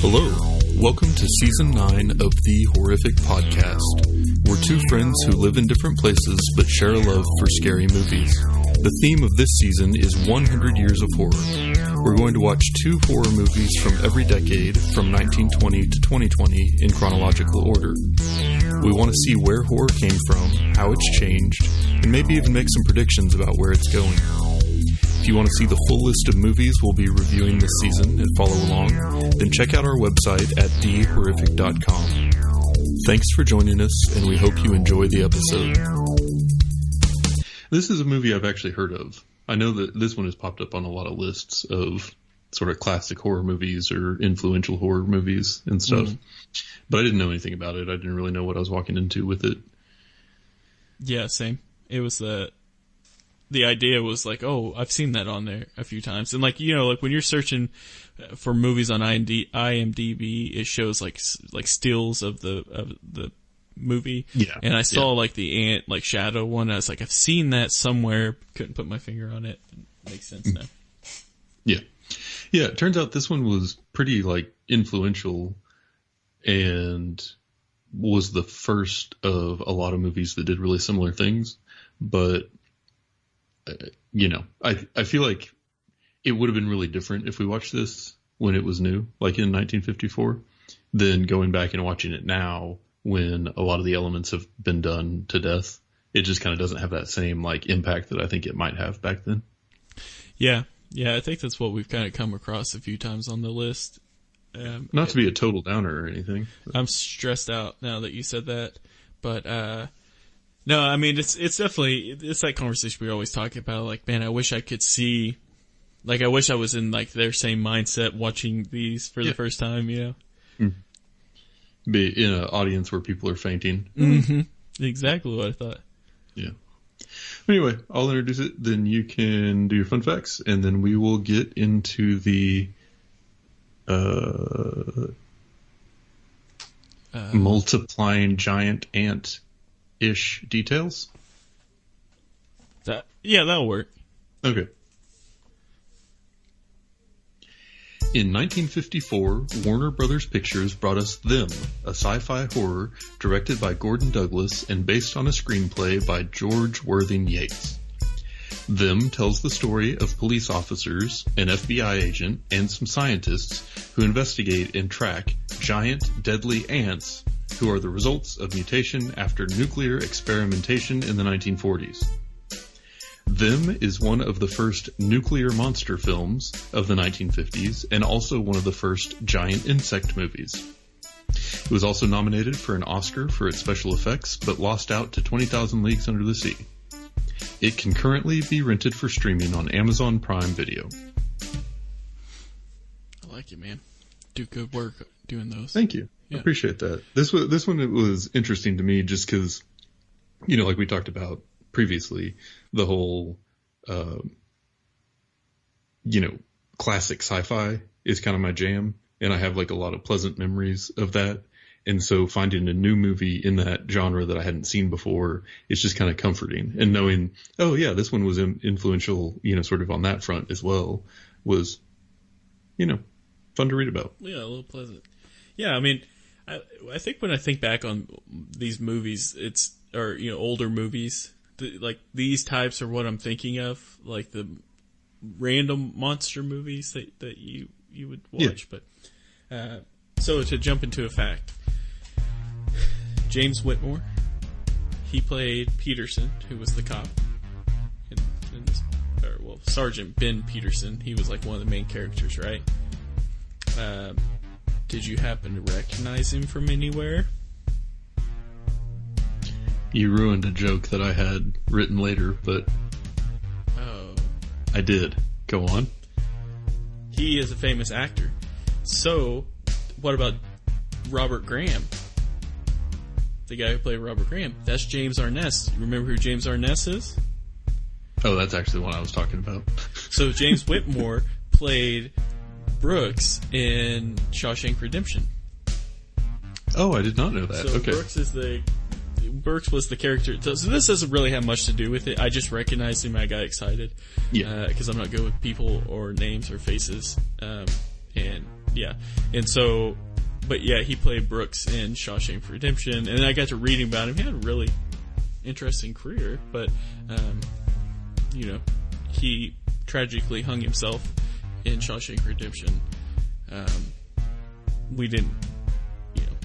Hello, welcome to Season 9 of The Horrific Podcast. We're two friends who live in different places but share a love for scary movies. The theme of this season is 100 Years of Horror. We're going to watch two horror movies from every decade, from 1920 to 2020, in chronological order. We want to see where horror came from, how it's changed, and maybe even make some predictions about where it's going. If you want to see the full list of movies we'll be reviewing this season and follow along, then check out our website at thehorrific.com. Thanks for joining us, and we hope you enjoy the episode. This is a movie I've actually heard of. I know that this one has popped up on a lot of lists of sort of classic horror movies or influential horror movies and stuff. But I didn't know anything about it. I didn't really know what I was walking into with it. Yeah, same. It was the idea was like, oh, I've seen that on there a few times. And like, you know, like when you're searching for movies on IMDb, it shows like stills of the movie. Yeah. And I saw like the ant, like shadow one. I was like, I've seen that somewhere. Couldn't put my finger on it. It makes sense now. Yeah. Yeah. It turns out this one was pretty like influential and was the first of a lot of movies that did really similar things. But you know, I feel like it would have been really different if we watched this when it was new, like in 1954, than going back and watching it now when a lot of the elements have been done to death. It just kind of doesn't have that same like impact that I think it might have back then. Yeah. Yeah. I think that's what we've kind of come across a few times on the list. Not to be a total downer or anything. I'm stressed out now that you said that, but, no, I mean, it's definitely, it's that conversation we always talk about, like, man, I wish I could see, like, I wish I was in, like, their same mindset watching these for the first time, you know? Be in an audience where people are fainting. Mm-hmm. Exactly what I thought. Yeah. Anyway, I'll introduce it, then you can do your fun facts, and then we will get into the, multiplying giant ant ish details. That'll work. Okay. In 1954, Warner Brothers Pictures brought us Them, a sci-fi horror directed by Gordon Douglas and based on a screenplay by George Worthing Yates. Them tells the story of police officers, an FBI agent, and some scientists who investigate and track giant, deadly ants who are the results of mutation after nuclear experimentation in the 1940s. Them is one of the first nuclear monster films of the 1950s and also one of the first giant insect movies. It was also nominated for an Oscar for its special effects, but lost out to 20,000 Leagues Under the Sea. It can currently be rented for streaming on Amazon Prime Video. I like it, man. Do good work doing those. Thank you. Yeah. I appreciate that. This one it was interesting to me just because, you know, like we talked about previously, the whole, you know, classic sci-fi is kind of my jam, and I have like a lot of pleasant memories of that. And so finding a new movie in that genre that I hadn't seen before, it's just kind of comforting. And knowing, oh yeah, this one was influential, you know, sort of on that front as well, was, you know, fun to read about. Yeah, a little pleasant. Yeah, I mean, I think when I think back on these movies, or you know, older movies, like these types are what I'm thinking of, like the random monster movies that you would watch. Yeah. But so to jump into a fact, James Whitmore, he played Peterson, who was the cop in this, Sergeant Ben Peterson. He was like one of the main characters, right? Did you happen to recognize him from anywhere? You ruined a joke that I had written later, but I did. Go on. He is a famous actor. So, what about Robert Graham? The guy who played Robert Graham. That's James Arness. Remember who James Arness is? Oh, that's actually the one I was talking about. So James Whitmore played Brooks in Shawshank Redemption. Oh, I did not know that. So okay. Brooks was the character. So this doesn't really have much to do with it. I just recognized him. I got excited. Yeah. Because I'm not good with people or names or faces. And Yeah. And so, but yeah, he played Brooks in Shawshank Redemption, and I got to reading about him. He had a really interesting career, but, you know, he tragically hung himself in Shawshank Redemption. We didn't, you know,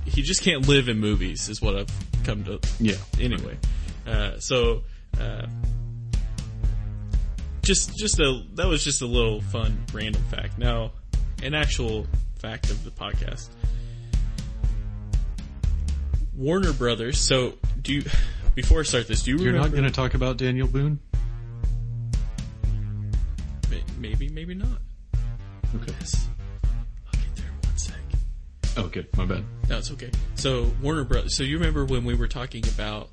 he just can't live in movies, is what I've come to. Yeah. Anyway, so that was just a little fun random fact. Now, an actual fact of the podcast. Warner Brothers. So, before I start this, do you remember? You're not going to talk about Daniel Boone? Maybe not. Okay. Yes. I'll get there in 1 sec. Okay, my bad. No, it's okay. So, Warner Brothers. So, you remember when we were talking about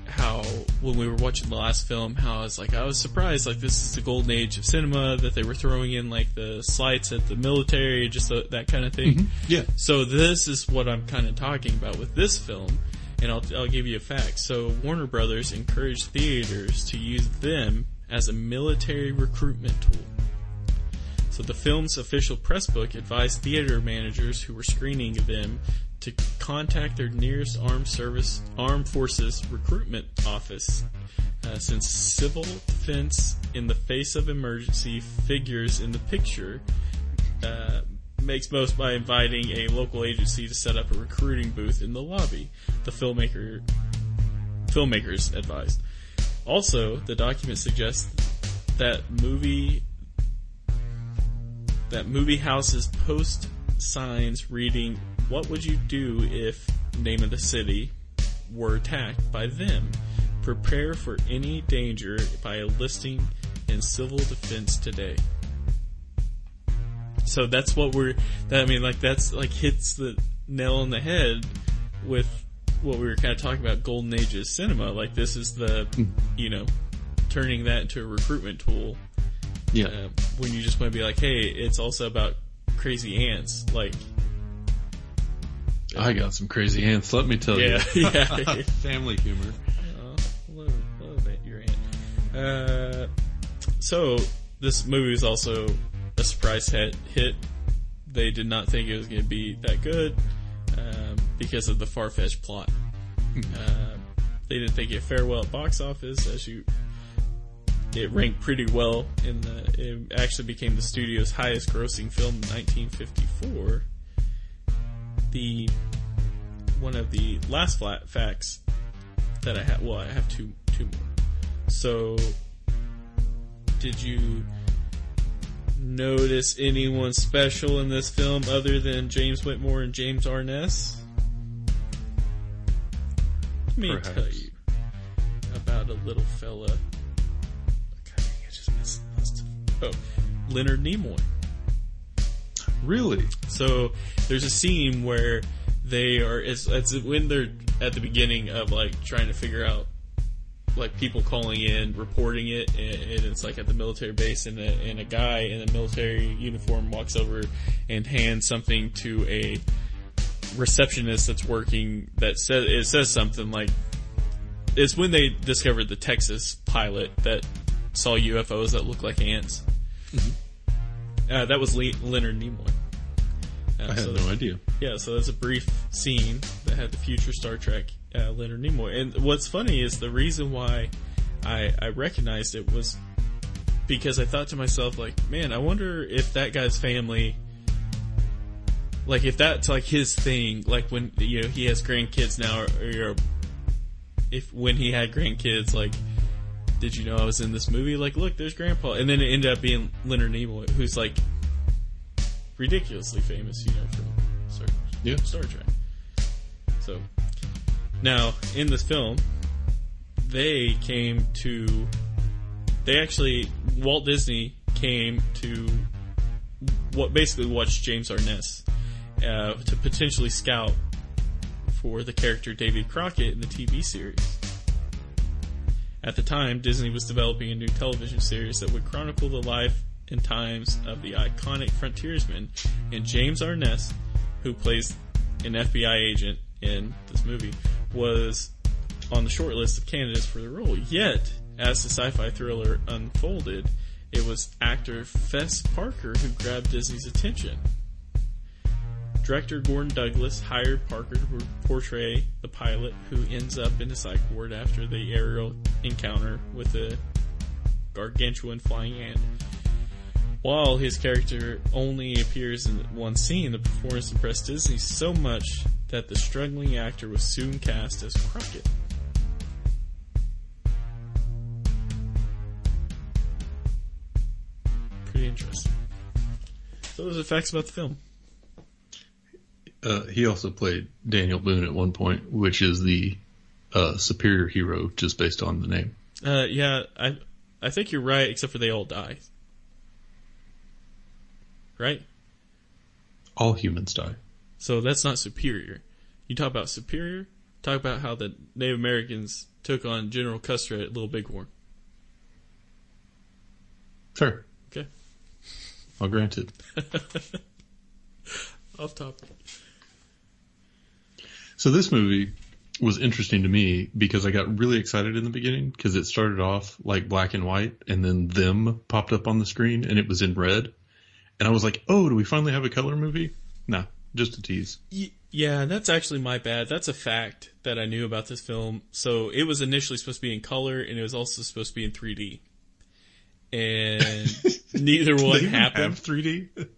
how, when we were watching the last film, how I was surprised, like, this is the golden age of cinema, that they were throwing in, like, the slights at the military, just that kind of thing. Mm-hmm. Yeah. So, this is what I'm kind of talking about with this film, and I'll give you a fact. So, Warner Brothers encouraged theaters to use them as a military recruitment tool. So the film's official press book advised theater managers who were screening them to contact their nearest armed forces recruitment office, since civil defense in the face of emergency figures in the picture makes most by inviting a local agency to set up a recruiting booth in the lobby, the filmmakers advised. Also, the document suggests that movie houses post signs reading, "What would you do if," name of the city, "were attacked by them? Prepare for any danger by enlisting in civil defense today." So that's what that's like hits the nail on the head with what we were kind of talking about, golden ages cinema. Like, this is the, you know, turning that into a recruitment tool. Yeah. When you just want to be like, hey, it's also about crazy ants. Like, I got some crazy ants, let me tell you. Yeah. Family humor. Love it, your aunt. So, this movie was also a surprise hit. They did not think it was going to be that good because of the far-fetched plot. They didn't think it fared well at box office, it ranked pretty well it actually became the studio's highest grossing film in 1954. One of the last facts that I have, I have two more. So, did you notice anyone special in this film other than James Whitmore and James Arness? Let me tell you about a little fella. Leonard Nimoy. Really? So there's a scene where it's when they're at the beginning of, like, trying to figure out, like, people calling in, reporting it, and it's like at the military base, and a guy in a military uniform walks over and hands something to a receptionist that's working, it says something like, it's when they discovered the Texas pilot that saw UFOs that look like ants. Mm-hmm. That was Leonard Nimoy. I had no idea. Yeah, so that's a brief scene that had the future Star Trek Leonard Nimoy. And what's funny is the reason why I recognized it was because I thought to myself, like, man, I wonder if that guy's family, like, if that's, like, his thing, like, when, you know, he has grandkids now, or if when he had grandkids, like, did you know I was in this movie? Like, look, there's Grandpa. And then it ended up being Leonard Nimoy, who's, like, ridiculously famous, you know, from Star Trek. So, now, in this film, Walt Disney came to watch James Arness to potentially scout for the character Davy Crockett in the TV series. At the time, Disney was developing a new television series that would chronicle the life and times of the iconic frontiersman, and James Arness, who plays an FBI agent in this movie, was on the short list of candidates for the role. Yet, as the sci-fi thriller unfolded, it was actor Fess Parker who grabbed Disney's attention. Director Gordon Douglas hired Parker to portray the pilot who ends up in a psych ward after the aerial encounter with a gargantuan flying ant. While his character only appears in one scene, the performance impressed Disney so much that the struggling actor was soon cast as Crockett. Pretty interesting. So those are facts about the film. He also played Daniel Boone at one point, which is the superior hero just based on the name. Yeah, I think you're right, except for they all die. Right? All humans die. So that's not superior. You talk about superior, talk about how the Native Americans took on General Custer at Little Bighorn. Sure. Okay. I'll grant it. Off topic. So this movie was interesting to me because I got really excited in the beginning because it started off like black and white and then them popped up on the screen and it was in red. And I was like, oh, do we finally have a color movie? No, just a tease. Yeah, that's actually my bad. That's a fact that I knew about this film. So it was initially supposed to be in color and it was also supposed to be in 3D. And neither one happened. Have 3D?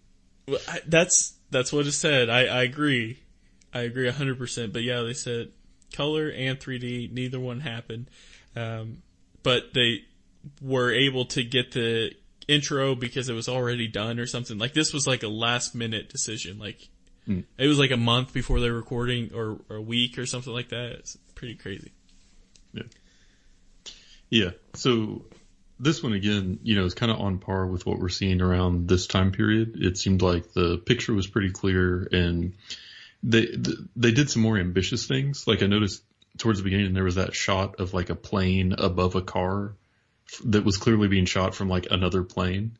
Well, that's what it said. I agree. I agree 100%. But yeah, they said color and 3D. Neither one happened. But they were able to get the intro because it was already done or something. Like this was like a last minute decision. Like it was like a month before they were recording or a week or something like that. It's pretty crazy. Yeah. Yeah. So this one again, is kind of on par with what we're seeing around this time period. It seemed like the picture was pretty clear and they did some more ambitious things. Like I noticed towards the beginning there was that shot of like a plane above a car that was clearly being shot from like another plane.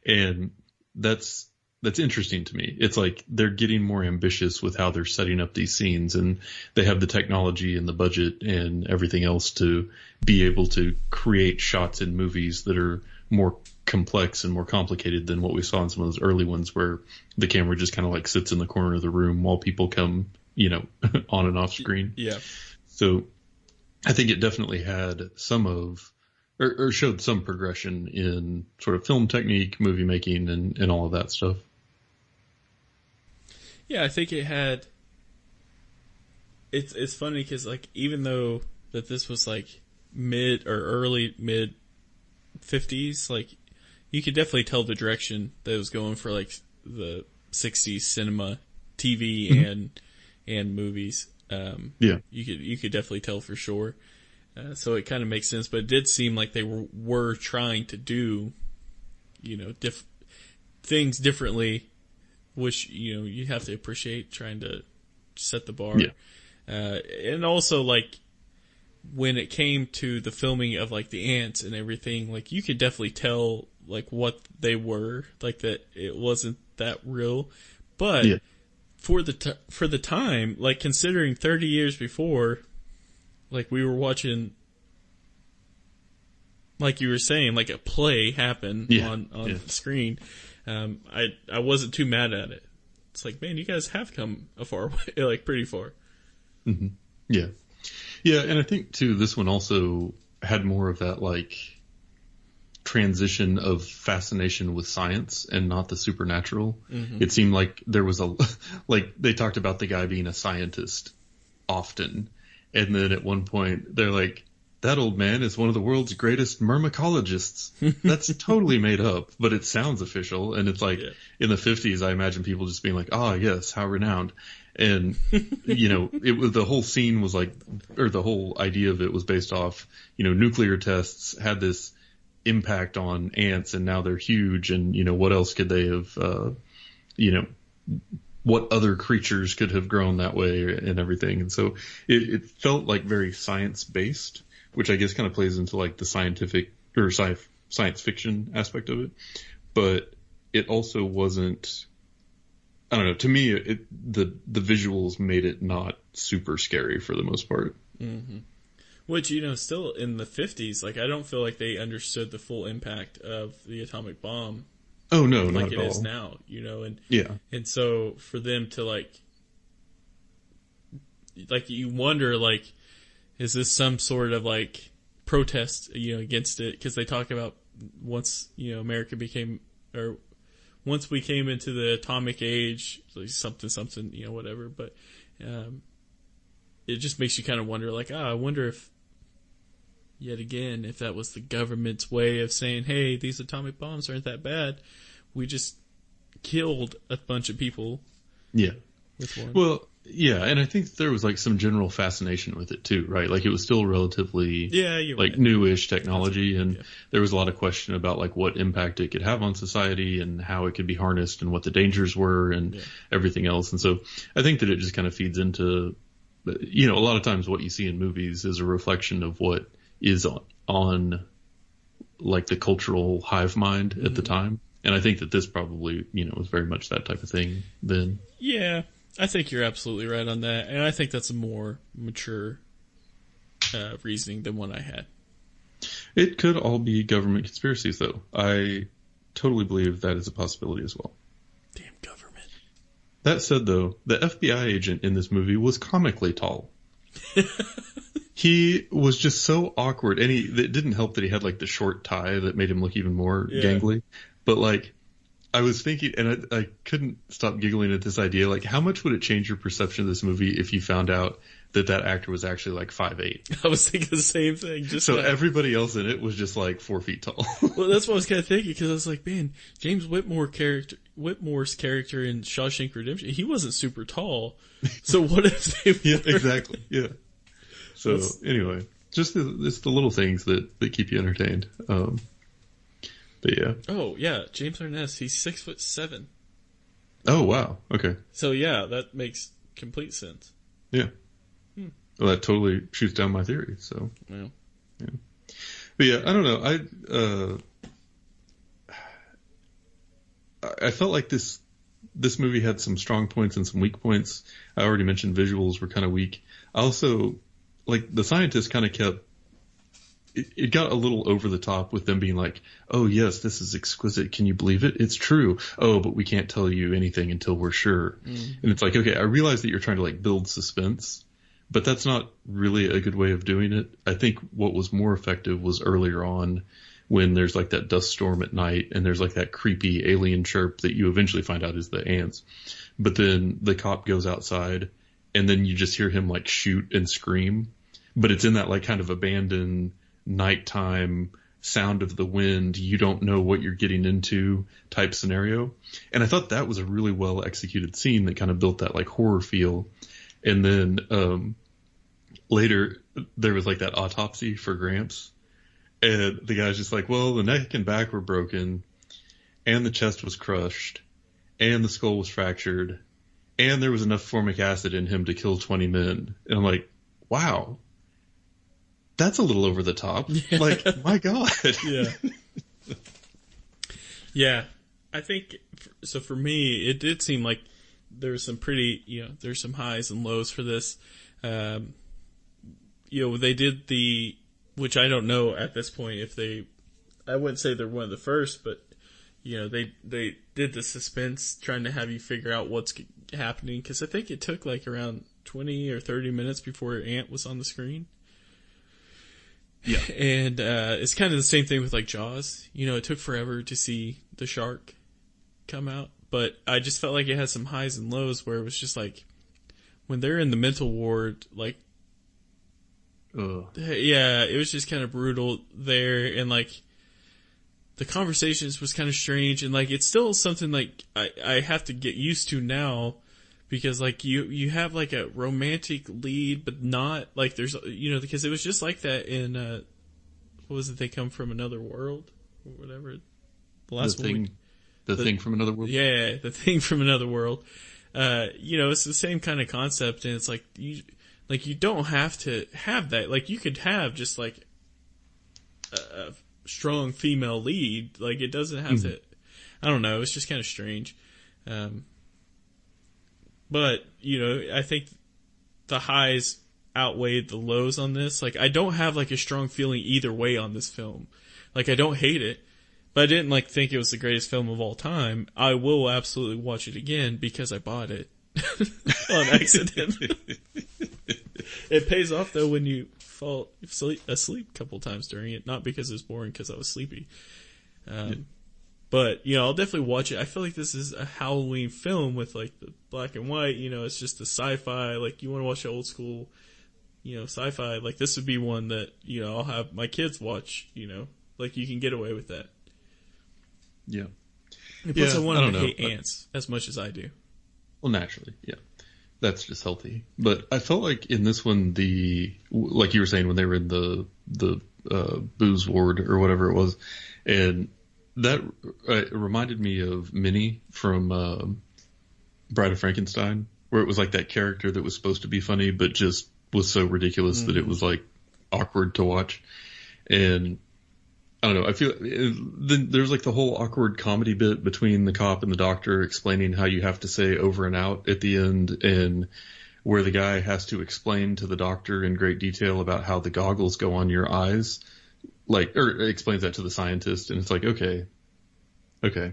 And that's interesting to me. It's like they're getting more ambitious with how they're setting up these scenes and they have the technology and the budget and everything else to be able to create shots in movies that are more complex and more complicated than what we saw in some of those early ones where the camera just kind of like sits in the corner of the room while people come, on and off screen. Yeah. So I think it definitely had some of, or showed some progression in sort of film technique, movie making, and all of that stuff. Yeah, I think it had. It's funny because like even though that this was like early mid 50s, like you could definitely tell the direction that it was going for like the 60s cinema, TV and movies. Yeah, you could definitely tell for sure. So it kind of makes sense, but it did seem like they were trying to do, things differently, which, you have to appreciate, trying to set the bar. Yeah. And also, like, when it came to the filming of, like, the ants and everything, like, you could definitely tell, like, what they were, like, that it wasn't that real. But yeah. For the time, like, considering 30 years before, like we were watching, like you were saying, like a play happen on the screen. I wasn't too mad at it. It's like, man, you guys have come a far way, like pretty far. Mm-hmm. Yeah. Yeah. And I think too, this one also had more of that like transition of fascination with science and not the supernatural. Mm-hmm. It seemed like there was like they talked about the guy being a scientist often. And then at one point, they're like, that old man is one of the world's greatest myrmecologists. That's totally made up, but it sounds official. And it's like in the 50s, I imagine people just being like, yes, how renowned. And, it was the whole scene was like, or the whole idea of it was based off, nuclear tests had this impact on ants and now they're huge. And, what else could they have, what other creatures could have grown that way and everything. And so it felt like very science based, which I guess kind of plays into like the scientific or science fiction aspect of it. But it also wasn't, I don't know, to me, the visuals made it not super scary for the most part. Mm-hmm. Which, still in the 50s, like, I don't feel like they understood the full impact of the atomic bomb. Oh, no, like not at it all. is now, and Yeah. And so for them to, like, you wonder, like, is this some sort of, like, protest, against it? Because they talk about once, America became, or once we came into the atomic age, like something, whatever. But it just makes you kind of wonder, like, I wonder if, yet again, if that was the government's way of saying, hey, these atomic bombs aren't that bad. We just killed a bunch of people. Yeah. With one. Well, yeah, and I think there was like some general fascination with it too, right? Like it was still relatively newish technology, and there was a lot of question about like what impact it could have on society and how it could be harnessed and what the dangers were and everything else. And so I think that it just kind of feeds into, a lot of times what you see in movies is a reflection of what is on like the cultural hive mind at the time. And I think that this probably, was very much that type of thing then. Yeah. I think you're absolutely right on that, and I think that's a more mature reasoning than one I had. It could all be government conspiracies, though. I totally believe that is a possibility as well. Damn government. That said, though, the FBI agent in this movie was comically tall. He was just so awkward, and it didn't help that he had like the short tie that made him look even more gangly. But like, I was thinking, and I couldn't stop giggling at this idea, like how much would it change your perception of this movie if you found out that actor was actually like 5'8"? I was thinking the same thing. Everybody else in it was just like 4 feet tall. Well, that's what I was kind of thinking, because I was like, man, James Whitmore's character in Shawshank Redemption, he wasn't super tall. So what if they were? Yeah, exactly. Yeah. So anyway, just it's the little things that keep you entertained. But yeah. Oh yeah, James Arness, he's 6'7". Oh wow. Okay. So yeah, that makes complete sense. Yeah. Well, that totally shoots down my theory. So. Yeah. But yeah, I don't know. I felt like this movie had some strong points and some weak points. I already mentioned visuals were kind of weak. I also, like, the scientists kind of kept. It got a little over the top with them being like, oh yes, this is exquisite. Can you believe it? It's true. Oh, but we can't tell you anything until we're sure. And it's like, okay, I realize that you're trying to like build suspense, but that's not really a good way of doing it. I think what was more effective was earlier on when there's like that dust storm at night and there's like that creepy alien chirp that you eventually find out is the ants. But then the cop goes outside and then you just hear him like shoot and scream, but it's in that like kind of abandoned nighttime sound of the wind, you don't know what you're getting into type scenario. And I thought that was a really well executed scene that kind of built that like horror feel. And then later there was like that autopsy for Gramps, and the guy's just like, well, the neck and back were broken and the chest was crushed and the skull was fractured and there was enough formic acid in him to kill 20 men. And I'm like, wow, that's a little over the top. Yeah. Like, my God. Yeah. Yeah. I think, so for me, it did seem like there's some pretty, there's some highs and lows for this. They did which I don't know at this point if I wouldn't say they're one of the first, but, they did the suspense trying to have you figure out what's happening. Cause I think it took like around 20 or 30 minutes before Ant was on the screen. Yeah. And it's kind of the same thing with like Jaws. It took forever to see the shark come out, but I just felt like it had some highs and lows where it was just like when they're in the mental ward, like, yeah, it was just kind of brutal there, and like the conversations was kind of strange, and like it's still something like I have to get used to now. Because, like, you have, like, a romantic lead, but not, like, there's, because it was just like that in, what was it, They Come From Another World? Or whatever. The last one. The Thing from Another World? Yeah, The Thing from Another World. It's the same kind of concept, and it's like, you don't have to have that. Like, you could have just, like, a strong female lead. Like, it doesn't have to, I don't know, it's just kind of strange. But, I think the highs outweighed the lows on this. Like, I don't have like a strong feeling either way on this film. Like, I don't hate it, but I didn't like think it was the greatest film of all time. I will absolutely watch it again because I bought it on accident. It pays off though when you fall asleep a couple times during it, not because it's boring, because I was sleepy. But, you know, I'll definitely watch it. I feel like this is a Halloween film with, like, the black and white, you know, it's just a sci-fi, like, you want to watch the old school, you know, sci-fi, like, this would be one that, you know, I'll have my kids watch, you know, like, you can get away with that. Yeah. And plus I want them to hate ants as much as I do. Well, naturally, yeah. That's just healthy. But I felt like in this one, like you were saying, when they were in the booze ward or whatever it was, and that reminded me of Minnie from Bride of Frankenstein, where it was like that character that was supposed to be funny, but just was so ridiculous that it was like awkward to watch. And I don't know, I feel then there's like the whole awkward comedy bit between the cop and the doctor explaining how you have to say over and out at the end, and where the guy has to explain to the doctor in great detail about how the goggles go on your eyes. Like, or explains that to the scientist, and it's like, okay, they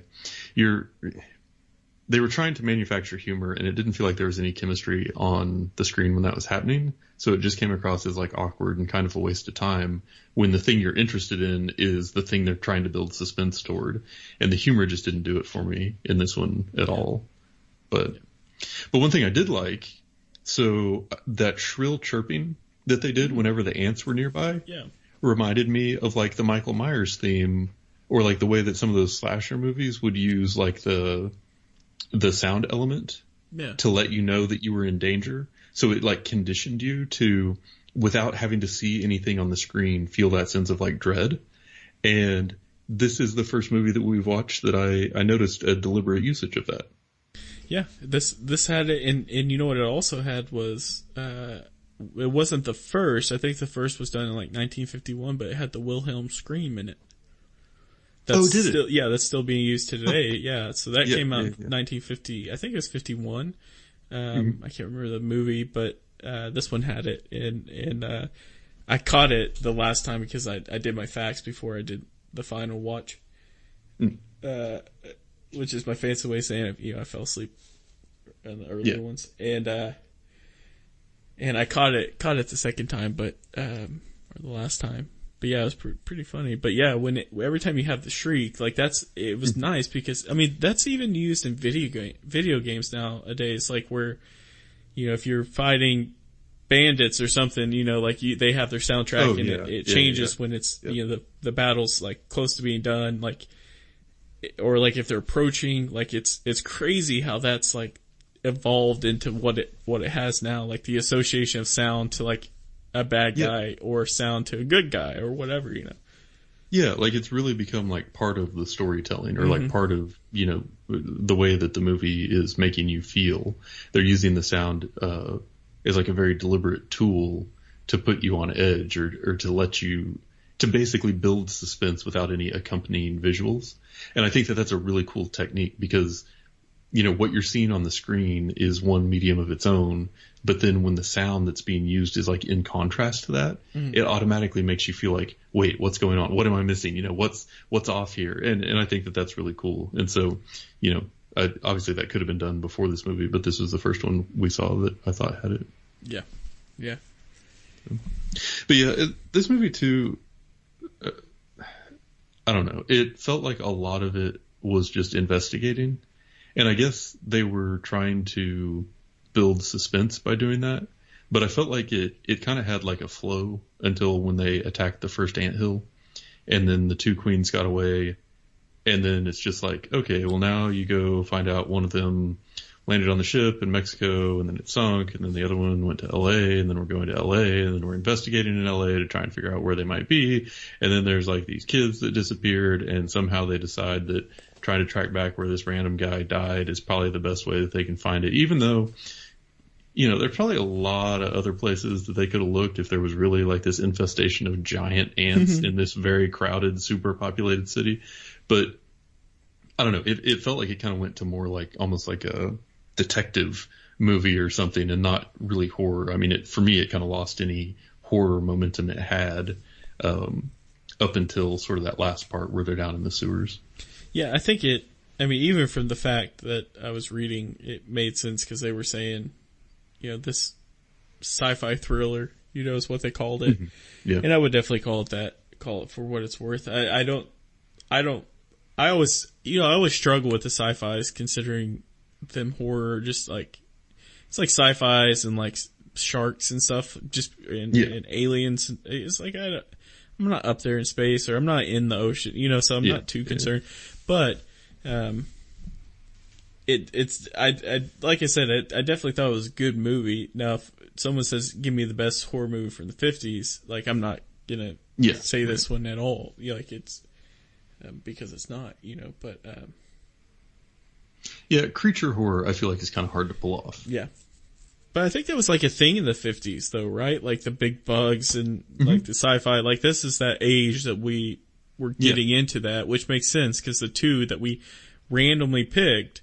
were trying to manufacture humor, and it didn't feel like there was any chemistry on the screen when that was happening. So it just came across as like awkward and kind of a waste of time when the thing you're interested in is the thing they're trying to build suspense toward. And the humor just didn't do it for me in this one at all. But one thing I did like, so that shrill chirping that they did whenever the ants were nearby. Yeah. Reminded me of like the Michael Myers theme, or like the way that some of those slasher movies would use like the sound element to let you know that you were in danger. So it like conditioned you to, without having to see anything on the screen, feel that sense of like dread. And this is the first movie that we've watched that I noticed a deliberate usage of that. Yeah, this had it, and you know what it also had was it wasn't the first. I think the first was done in like 1951, but it had the Wilhelm scream in it. Did it? Yeah, that's still being used today. Yeah, so that came out in 1950. I think it was 51. I can't remember the movie, but this one had it, and I caught it the last time because I did my facts before I did the final watch, which is my fancy way of saying I fell asleep in the earlier ones, and I caught it the second time, but or the last time. But yeah, it was pretty funny. But yeah, every time you have the shriek, like it was nice because I mean that's even used in video games nowadays. Like where, you know, if you're fighting bandits or something, you know, like they have their soundtrack it changes when it's you know the battle's like close to being done, like, or like if they're approaching, like it's crazy how that's like evolved into what it has now, like the association of sound to like a bad guy or sound to a good guy or whatever, you know. Yeah, like it's really become like part of the storytelling or like part of, you know, the way that the movie is making you feel. They're using the sound as like a very deliberate tool to put you on edge or to let you, to basically build suspense without any accompanying visuals. And I think that that's a really cool technique because, you know, what you're seeing on the screen is one medium of its own, but then when the sound that's being used is like in contrast to that, it automatically makes you feel like, wait, what's going on? What am I missing? You know, what's off here? And I think that that's really cool. And so, you know, obviously that could have been done before this movie, but this was the first one we saw that I thought had it. Yeah. Yeah. But yeah, this movie too, I don't know. It felt like a lot of it was just investigating. And I guess they were trying to build suspense by doing that. But I felt like it kind of had like a flow until when they attacked the first anthill. And then the two queens got away. And then it's just like, okay, well now you go find out one of them landed on the ship in Mexico and then it sunk. And then the other one went to LA and then we're going to LA and then we're investigating in LA to try and figure out where they might be. And then there's like these kids that disappeared and somehow they decide that trying to track back where this random guy died is probably the best way that they can find it, even though, you know, there's probably a lot of other places that they could have looked if there was really like this infestation of giant ants in this very crowded, super populated city. But I don't know, it felt like it kind of went to more like almost like a detective movie or something and not really horror. I mean, for me, it kind of lost any horror momentum it had up until sort of that last part where they're down in the sewers. Yeah, I think even from the fact that I was reading, it made sense because they were saying, this sci-fi thriller, is what they called it. Mm-hmm. Yeah. And I would definitely call it that, call it for what it's worth. I always struggle with the sci-fis considering them horror, just like, it's like sci-fis and like sharks and stuff, just and aliens. It's like I'm not up there in space or I'm not in the ocean, so I'm not too concerned. But it's like I said, I definitely thought it was a good movie. Now, if someone says give me the best horror movie from the 50s, like I'm not gonna say this one at all. Like it's because it's not, But creature horror I feel like is kind of hard to pull off. Yeah. But I think that was like a thing in the 50s though, right? Like the big bugs and like the sci-fi, like this is that age that we were getting into that, which makes sense because the two that we randomly picked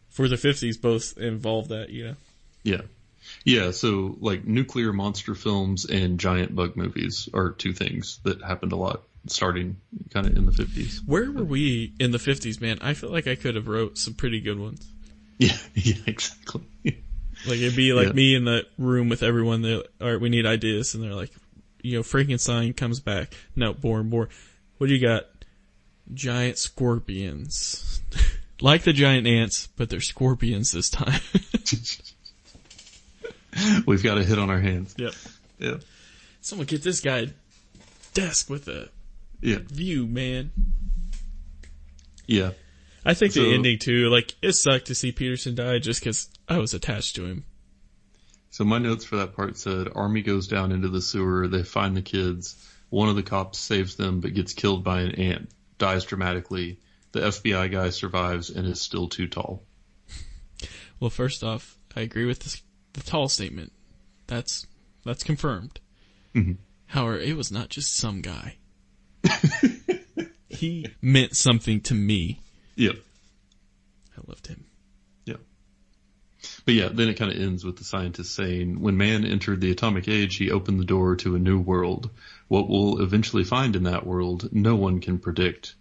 for the 50s both involve that, Yeah. Yeah, so like nuclear monster films and giant bug movies are two things that happened a lot starting kind of in the 50s. Where were we in the 50s, man? I feel like I could have wrote some pretty good ones. Yeah, exactly. Like it'd be like me in the room with everyone. They're, all right, we need ideas, and they're like, Frankenstein comes back. No, Bourne. What do you got? Giant scorpions, like the giant ants, but they're scorpions this time. We've got a hit on our hands. Yep. Yeah. Someone get this guy a desk with a view, man. Yeah. I think the ending too, like it sucked to see Peterson die just because I was attached to him. So my notes for that part said, Army goes down into the sewer, they find the kids, one of the cops saves them but gets killed by an ant, dies dramatically, the FBI guy survives and is still too tall. Well, first off, I agree with the tall statement. That's confirmed. Mm-hmm. However, it was not just some guy. He meant something to me. Yep. I loved him. Yeah. But yeah, then it kind of ends with the scientist saying, when man entered the atomic age, he opened the door to a new world. What we'll eventually find in that world, no one can predict.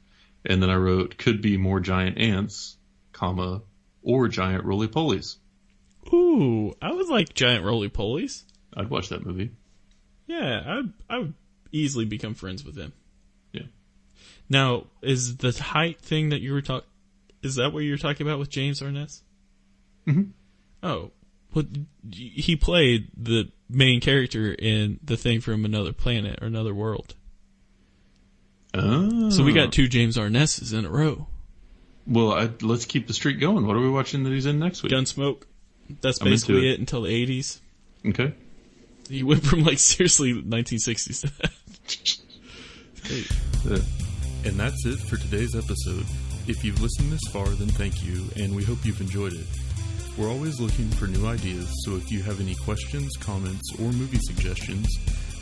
And then I wrote, could be more giant ants, comma, or giant roly-polies. Ooh, I would like giant roly-polies. I'd watch that movie. Yeah, I would easily become friends with them. Yeah. Now, is the height thing that you were is that what you were talking about with James Arness? Mm-hmm. Oh, well, he played the main character in The Thing from Another Planet or Another World. Oh. So we got two James Arnesses in a row. Well, let's keep the streak going. What are we watching that he's in next week? Gunsmoke. That's basically it until the 80s. Okay. He went from seriously 1960s to that. Great. Yeah. And that's it for today's episode. If you've listened this far, then thank you, and we hope you've enjoyed it. We're always looking for new ideas, so if you have any questions, comments, or movie suggestions,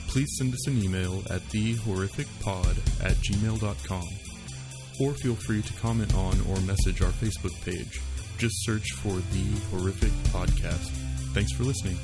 please send us an email at thehorrificpod@gmail.com, or feel free to comment on or message our Facebook page. Just search for The Horrific Podcast. Thanks for listening.